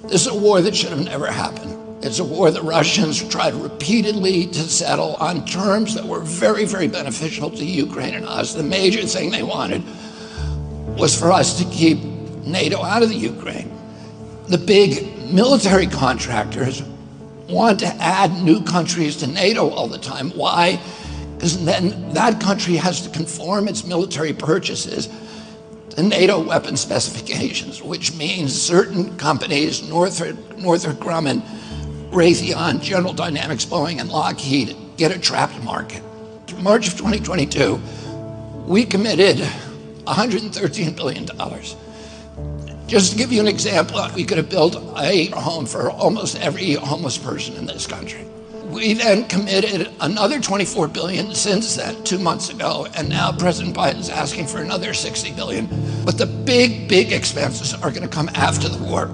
This is a war that should have never happened. It's a war the Russians tried repeatedly to settle on terms that were very, very beneficial to Ukraine and us. The major thing they wanted was for us to keep NATO out of the Ukraine. The big military contractors want to add new countries to NATO all the time. Why? Because then that country has to conform its military purchases to NATO weapon specifications, which means certain companies, Northrop Grumman, Raytheon, General Dynamics, Boeing, and Lockheed, get a trapped market. In March of 2022, we committed $113 billion. Just to give you an example, we could have built a home for almost every homeless person in this country. We then committed another $24 billion since then, 2 months ago, and now President Biden's asking for another $60 billion. But the big, big expenses are going to come after the war,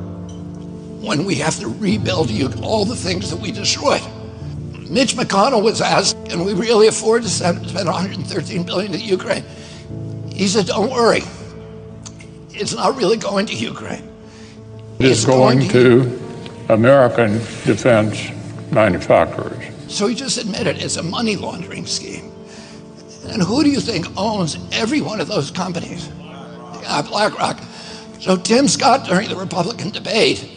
when we have to rebuild all the things that we destroyed. Mitch McConnell was asked, can we really afford to spend $113 billion to Ukraine? He said, don't worry. It's not really going to Ukraine. It's going to American defense manufacturers. So he just admitted it's a money laundering scheme. And who do you think owns every one of those companies? BlackRock. So Tim Scott, during the Republican debate,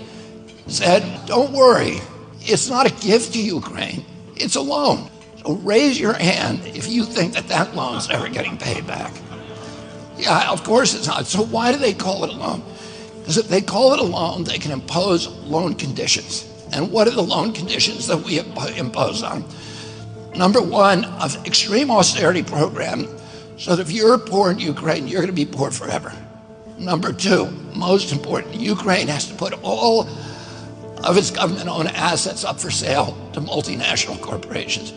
said, don't worry, it's not a gift to Ukraine, it's a loan. So raise your hand if you think that that loan's ever getting paid back. Yeah, of course it's not. So why do they call it a loan? Because if they call it a loan, they can impose loan conditions. And what are the loan conditions that we impose on? Number one, an extreme austerity program, so that if you're poor in Ukraine, you're going to be poor forever. Number two, most important, Ukraine has to put all of its government-owned assets up for sale to multinational corporations,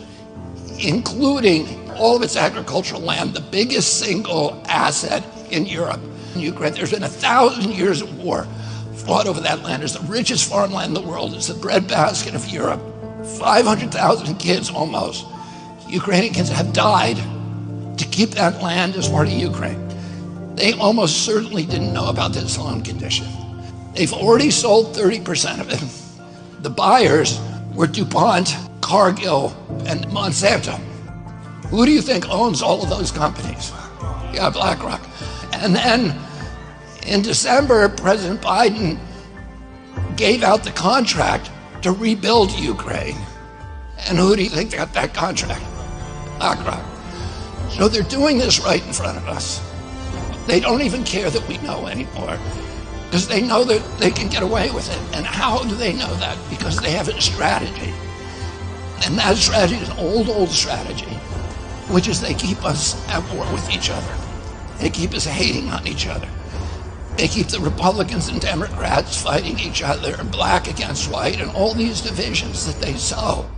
including all of its agricultural land, the biggest single asset in Europe. In Ukraine, there's been 1,000 years of war fought over that land. It's the richest farmland in the world. It's the breadbasket of Europe. 500,000 kids almost, Ukrainian kids, have died to keep that land as part of Ukraine. They almost certainly didn't know about this loan condition. They've already sold 30% of it. The buyers were DuPont, Cargill, and Monsanto. Who do you think owns all of those companies? Yeah, BlackRock. And then in December, President Biden gave out the contract to rebuild Ukraine. And who do you think got that contract? BlackRock. So they're doing this right in front of us. They don't even care that we know anymore, because they know that they can get away with it. And how do they know that? Because they have a strategy. And that strategy is an old strategy, which is they keep us at war with each other. They keep us hating on each other. They keep the Republicans and Democrats fighting each other, and black against white, and all these divisions that they sow.